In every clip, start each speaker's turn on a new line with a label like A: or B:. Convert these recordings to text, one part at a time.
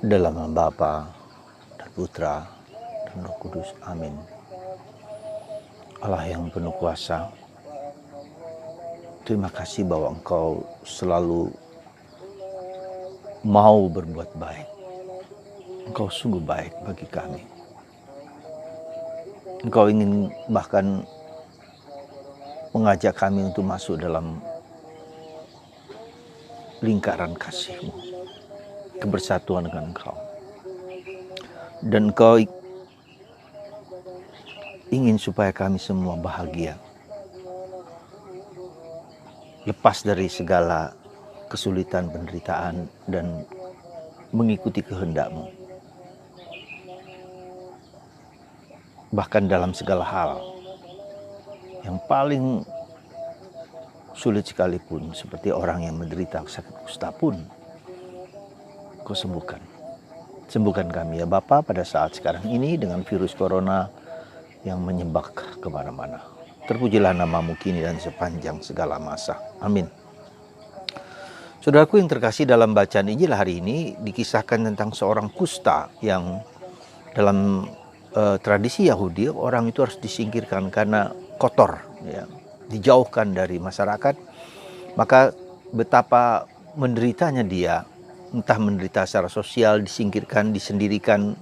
A: Dalam nama Bapa dan Putra dan Roh Kudus. Amin. Allah yang penuh kuasa, terima kasih bahwa Engkau selalu mau berbuat baik. Engkau sungguh baik bagi kami. Engkau ingin bahkan mengajak kami untuk masuk dalam lingkaran kasih-Mu, kebersatuan dengan Engkau. Dan Engkau ingin supaya kami semua bahagia, lepas dari segala kesulitan, penderitaan, dan mengikuti kehendak-Mu. Bahkan dalam segala hal, yang paling sulit sekalipun, seperti orang yang menderita sakit kusta pun, Kau sembuhkan. Sembuhkan kami ya Bapa pada saat sekarang ini dengan virus corona yang menyebab kemana-mana. Terpujilah nama-Mu kini dan sepanjang segala masa. Amin. Saudaraku yang terkasih, dalam bacaan Injil hari ini dikisahkan tentang seorang kusta yang dalam tradisi Yahudi orang itu harus disingkirkan karena kotor, ya, dijauhkan dari masyarakat. Maka betapa menderitanya dia, entah menderita secara sosial, disingkirkan, disendirikan,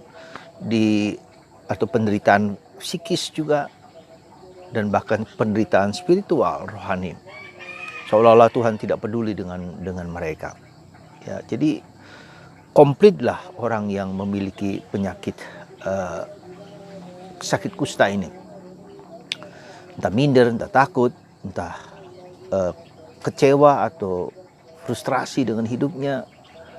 A: atau penderitaan psikis juga, dan bahkan penderitaan spiritual, rohani. Seolah-olah Tuhan tidak peduli dengan mereka. Ya, jadi komplitlah orang yang memiliki penyakit sakit kusta ini. Entah minder, entah takut, entah kecewa atau frustrasi dengan hidupnya,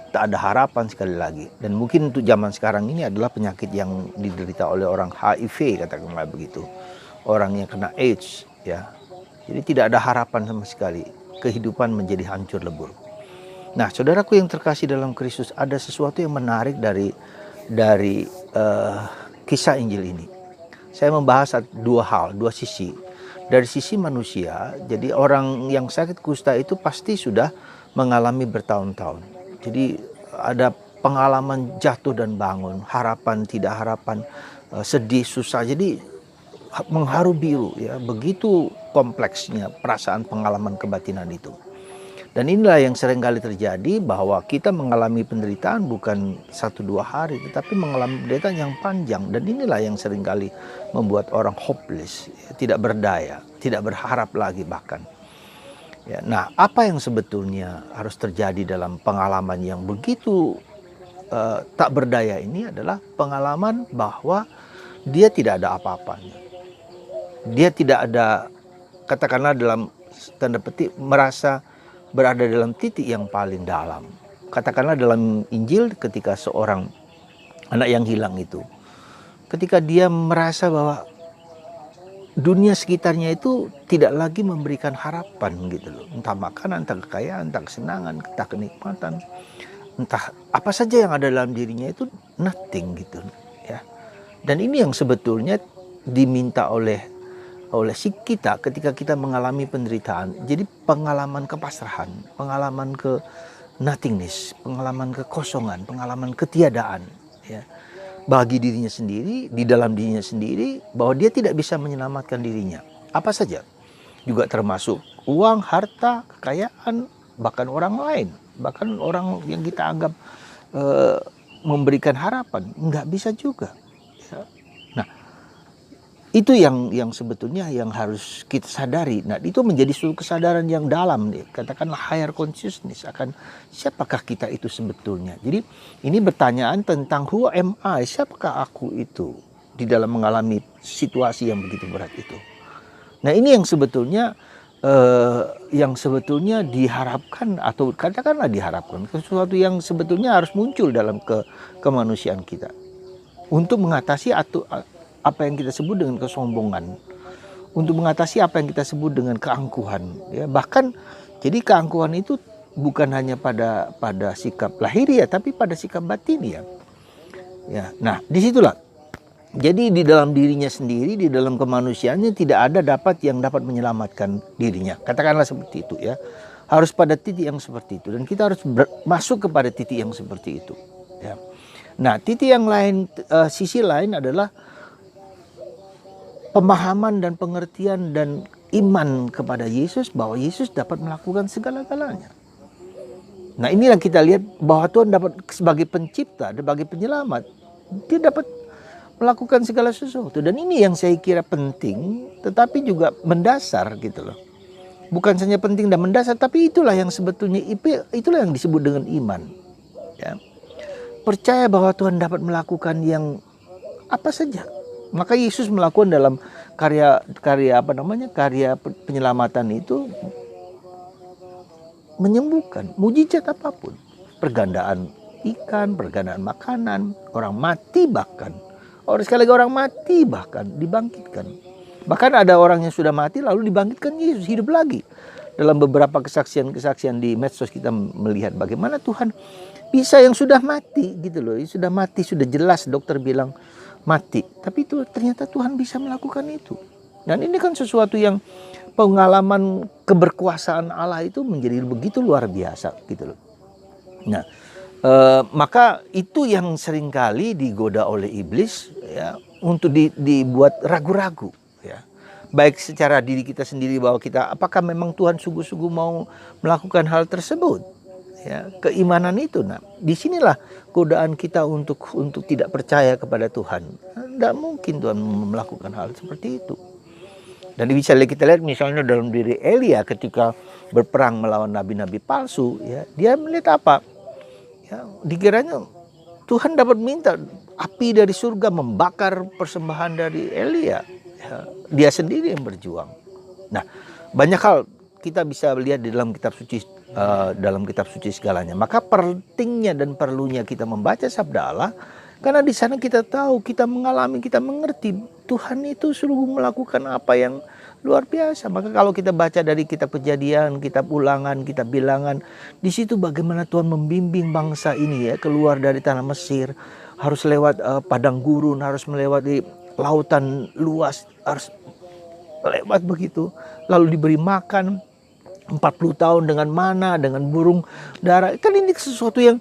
A: tak ada harapan sekali lagi. Dan mungkin untuk zaman sekarang ini adalah penyakit yang diderita oleh orang HIV, katakanlah begitu. Orang yang kena AIDS, ya. Jadi tidak ada harapan sama sekali. Kehidupan menjadi hancur lebur. Nah, saudaraku yang terkasih dalam Kristus, ada sesuatu yang menarik dari kisah Injil ini. Saya membahas dua sisi. Dari sisi manusia, jadi orang yang sakit kusta itu pasti sudah mengalami bertahun-tahun. Jadi ada pengalaman jatuh dan bangun, harapan tidak harapan, sedih, susah. Jadi mengharu biru, ya, begitu kompleksnya perasaan pengalaman kebatinan itu. Dan inilah yang seringkali terjadi, bahwa kita mengalami penderitaan bukan 1-2 hari, tetapi mengalami penderitaan yang panjang. Dan inilah yang seringkali membuat orang hopeless, ya, tidak berdaya, tidak berharap lagi bahkan. Ya, nah, apa yang sebetulnya harus terjadi dalam pengalaman yang begitu tak berdaya ini adalah pengalaman bahwa dia tidak ada apa-apanya. Dia tidak ada, katakanlah dalam tanda petik, merasa berada dalam titik yang paling dalam. Katakanlah dalam Injil ketika seorang anak yang hilang itu, ketika dia merasa bahwa dunia sekitarnya itu tidak lagi memberikan harapan gitu loh. Entah makanan, entah kekayaan, entah kesenangan, entah kenikmatan, entah apa saja yang ada dalam dirinya itu nothing gitu, ya. Dan ini yang sebetulnya diminta oleh si kita ketika kita mengalami penderitaan. Jadi pengalaman kepasrahan, pengalaman ke nothingness, pengalaman kekosongan, pengalaman ketiadaan, ya, bagi dirinya sendiri, di dalam dirinya sendiri, bahwa dia tidak bisa menyelamatkan dirinya. Apa saja, juga termasuk uang, harta, kekayaan, bahkan orang lain, bahkan orang yang kita anggap memberikan harapan, nggak bisa juga. Ya. Nah, itu yang sebetulnya yang harus kita sadari. Nah, itu menjadi suatu kesadaran yang dalam, nih, katakanlah higher consciousness akan siapakah kita itu sebetulnya. Jadi ini pertanyaan tentang who am I, siapakah aku itu di dalam mengalami situasi yang begitu berat itu. Nah, ini yang sebetulnya diharapkan, atau katakanlah diharapkan, sesuatu yang sebetulnya harus muncul dalam kemanusiaan kita untuk mengatasi apa yang kita sebut dengan kesombongan, untuk mengatasi apa yang kita sebut dengan keangkuhan, ya. Bahkan jadi keangkuhan itu bukan hanya pada sikap lahiriah, tapi pada sikap batiniah, ya. Nah, disitulah jadi di dalam dirinya sendiri, di dalam kemanusiaannya tidak ada yang dapat menyelamatkan dirinya, katakanlah seperti itu, ya. Harus pada titik yang seperti itu, dan kita harus masuk kepada titik yang seperti itu. Ya. Nah, titik yang lain, sisi lain adalah pemahaman dan pengertian dan iman kepada Yesus, bahwa Yesus dapat melakukan segala-galanya. Nah, ini yang kita lihat bahwa Tuhan dapat sebagai pencipta, sebagai penyelamat, dia dapat melakukan segala sesuatu. Dan ini yang saya kira penting, tetapi juga mendasar gitu loh. Bukan saja penting dan mendasar, tapi itulah yang sebetulnya, itulah yang disebut dengan iman. Ya. Percaya bahwa Tuhan dapat melakukan yang apa saja. Maka Yesus melakukan dalam karya penyelamatan itu, menyembuhkan, mujizat apapun. Pergandaan ikan, pergandaan makanan, orang mati bahkan. Sekali lagi orang mati bahkan dibangkitkan. Bahkan ada orang yang sudah mati lalu dibangkitkan Yesus, hidup lagi. Dalam beberapa kesaksian-kesaksian di medsos kita melihat bagaimana Tuhan bisa yang sudah mati gitu loh. Sudah mati, sudah jelas dokter bilang mati. Tapi itu ternyata Tuhan bisa melakukan itu. Dan ini kan sesuatu yang pengalaman keberkuasaan Allah itu menjadi begitu luar biasa gitu loh. Nah, maka itu yang seringkali digoda oleh iblis ya, untuk dibuat ragu-ragu ya. Baik secara diri kita sendiri, bahwa kita apakah memang Tuhan sungguh-sungguh mau melakukan hal tersebut ya, keimanan itu. Nah, disinilah godaan kita untuk tidak percaya kepada Tuhan. Tidak mungkin Tuhan melakukan hal seperti itu. Dan bisa kita lihat misalnya dalam diri Elia ketika berperang melawan nabi-nabi palsu ya, dia melihat apa? Ya, dikiranya Tuhan dapat minta api dari surga membakar persembahan dari Elia. Ya, dia sendiri yang berjuang. Nah, banyak hal kita bisa lihat di dalam kitab suci, segalanya. Maka pentingnya dan perlunya kita membaca sabda Allah, karena di sana kita tahu, kita mengalami, kita mengerti Tuhan itu selalu melakukan apa yang luar biasa. Maka kalau kita baca dari kitab Kejadian, kitab Ulangan, kitab Bilangan, di situ bagaimana Tuhan membimbing bangsa ini ya keluar dari tanah Mesir, harus lewat padang gurun, harus melewati lautan luas, harus lewat begitu, lalu diberi makan 40 tahun dengan mana, dengan burung dara. Kan ini sesuatu yang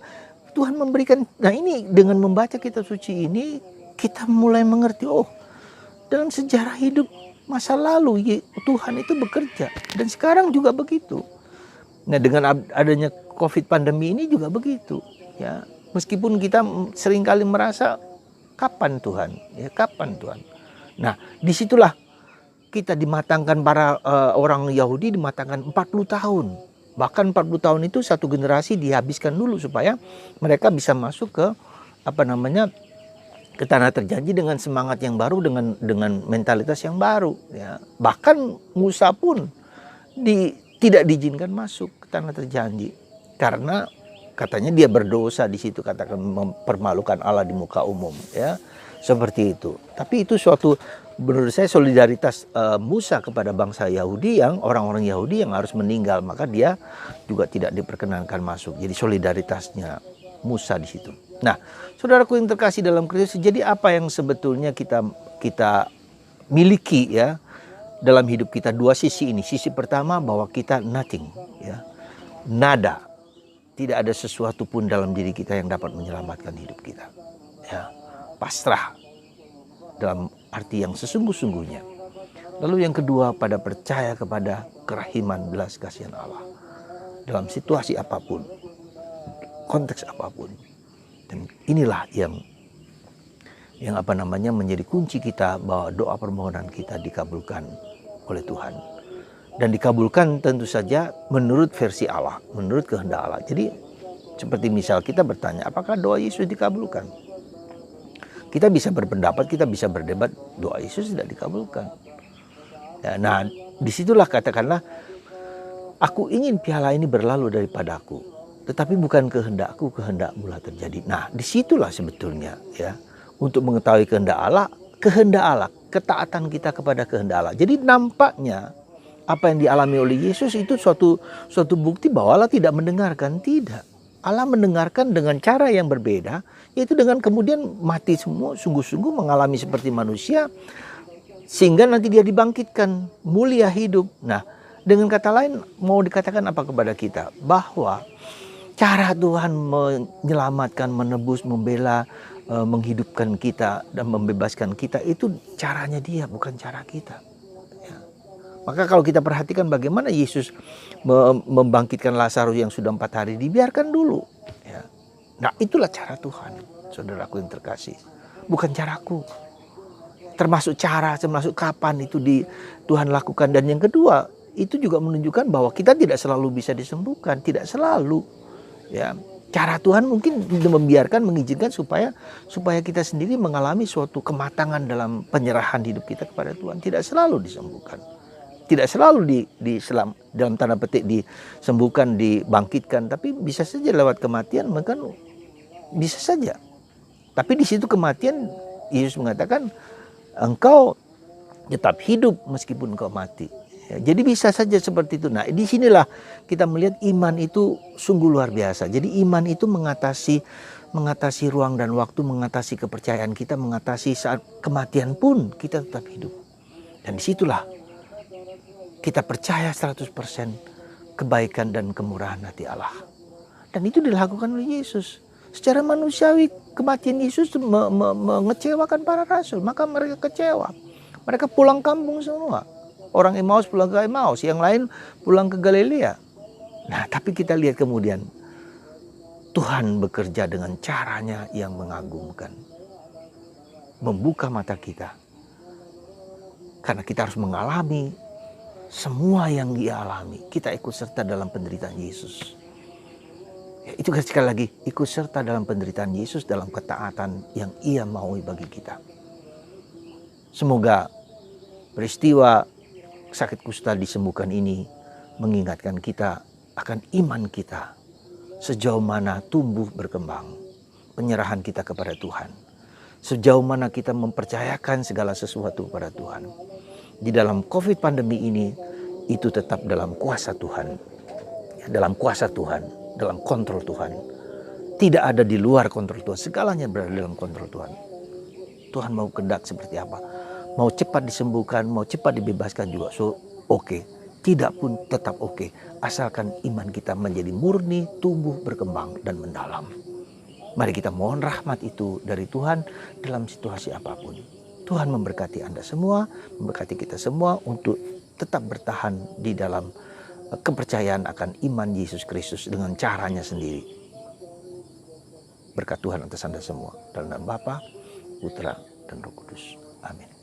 A: Tuhan memberikan. Nah, ini dengan membaca kitab suci ini kita mulai mengerti, oh, dalam sejarah hidup masa lalu Tuhan itu bekerja, dan sekarang juga begitu. Nah, dengan adanya COVID pandemi ini juga begitu ya. Meskipun kita seringkali merasa kapan Tuhan? Ya, kapan Tuhan? Nah, disitulah kita dimatangkan, para orang Yahudi dimatangkan 40 tahun. Bahkan 40 tahun itu satu generasi dihabiskan dulu supaya mereka bisa masuk ke ke tanah terjanji dengan semangat yang baru, dengan mentalitas yang baru ya. Bahkan Musa pun tidak diizinkan masuk ke tanah terjanji karena katanya dia berdosa di situ, katakan mempermalukan Allah di muka umum ya, seperti itu. Tapi itu suatu, menurut saya, solidaritas Musa kepada bangsa Yahudi, yang orang-orang Yahudi yang harus meninggal, maka dia juga tidak diperkenankan masuk. Jadi solidaritasnya Musa di situ. Nah, saudaraku yang terkasih dalam Kristus, jadi apa yang sebetulnya kita miliki ya dalam hidup kita? Dua sisi ini. Sisi pertama bahwa kita nothing ya, nada. Tidak ada sesuatu pun dalam diri kita yang dapat menyelamatkan hidup kita. Ya, pasrah dalam arti yang sesungguh-sungguhnya. Lalu yang kedua, pada percaya kepada kerahiman belas kasihan Allah dalam situasi apapun, konteks apapun. Dan inilah yang menjadi kunci kita, bahwa doa permohonan kita dikabulkan oleh Tuhan. Dan dikabulkan tentu saja menurut versi Allah, menurut kehendak Allah. Jadi seperti misal kita bertanya, apakah doa Yesus dikabulkan? Kita bisa berpendapat, kita bisa berdebat, doa Yesus tidak dikabulkan. Ya, nah, disitulah katakanlah, aku ingin piala ini berlalu daripadaku, tetapi bukan kehendakku, kehendakmu-lah terjadi. Nah, disitulah sebetulnya ya, untuk mengetahui kehendak Allah, ketaatan kita kepada kehendak Allah. Jadi nampaknya apa yang dialami oleh Yesus itu suatu bukti bahwa Allah tidak mendengarkan. Tidak. Allah mendengarkan dengan cara yang berbeda, yaitu dengan kemudian mati semua, sungguh-sungguh mengalami seperti manusia, sehingga nanti dia dibangkitkan, mulia hidup. Nah, Dengan kata lain, mau dikatakan apa kepada kita? Bahwa cara Tuhan menyelamatkan, menebus, membela, menghidupkan kita dan membebaskan kita itu caranya Dia, bukan cara kita. Ya. Maka kalau kita perhatikan bagaimana Yesus membangkitkan Lazarus yang sudah 4 hari, dibiarkan dulu. Ya. Nah, itulah cara Tuhan, saudaraku yang terkasih. Bukan caraku. Termasuk cara, termasuk kapan itu Tuhan lakukan. Dan yang kedua, itu juga menunjukkan bahwa kita tidak selalu bisa disembuhkan, tidak selalu. Ya, cara Tuhan mungkin membiarkan, mengizinkan supaya kita sendiri mengalami suatu kematangan dalam penyerahan hidup kita kepada Tuhan. Tidak selalu disembuhkan, tidak selalu dalam tanda petik disembuhkan, dibangkitkan, tapi bisa saja lewat kematian, maka bisa saja. Tapi di situ kematian, Yesus mengatakan engkau tetap hidup meskipun engkau mati. Ya, jadi bisa saja seperti itu. Nah, disinilah kita melihat iman itu sungguh luar biasa. Jadi iman itu mengatasi ruang dan waktu, mengatasi kepercayaan kita, mengatasi saat kematian pun kita tetap hidup. Dan disitulah kita percaya 100% kebaikan dan kemurahan hati Allah. Dan itu dilakukan oleh Yesus. Secara manusiawi, kematian Yesus mengecewakan para rasul. Maka mereka kecewa. Mereka pulang kampung semua. Orang Emmaus pulang ke Emmaus, yang lain pulang ke Galilea. Nah, tapi kita lihat kemudian Tuhan bekerja dengan caranya yang mengagumkan. Membuka mata kita. Karena kita harus mengalami semua yang Dia alami. Kita ikut serta dalam penderitaan Yesus. Ya, itu sekali lagi, ikut serta dalam penderitaan Yesus, dalam ketaatan yang Ia maui bagi kita. Semoga peristiwa sakit kusta disembuhkan ini mengingatkan kita akan iman kita. Sejauh mana tumbuh berkembang penyerahan kita kepada Tuhan. Sejauh mana kita mempercayakan segala sesuatu kepada Tuhan. Di dalam COVID pandemi ini, itu tetap dalam kuasa Tuhan. Dalam kuasa Tuhan. Dalam kontrol Tuhan. Tidak ada di luar kontrol Tuhan. Segalanya berada dalam kontrol Tuhan. Tuhan mau kehendak seperti apa. Mau cepat disembuhkan, mau cepat dibebaskan juga. So, oke. Tidak pun tetap oke. Asalkan iman kita menjadi murni, tumbuh, berkembang, dan mendalam. Mari kita mohon rahmat itu dari Tuhan dalam situasi apapun. Tuhan memberkati Anda semua, memberkati kita semua untuk tetap bertahan di dalam kepercayaan akan iman Yesus Kristus dengan caranya sendiri. Berkat Tuhan atas Anda semua. Dalam nama Bapa, Putra, dan Roh Kudus. Amin.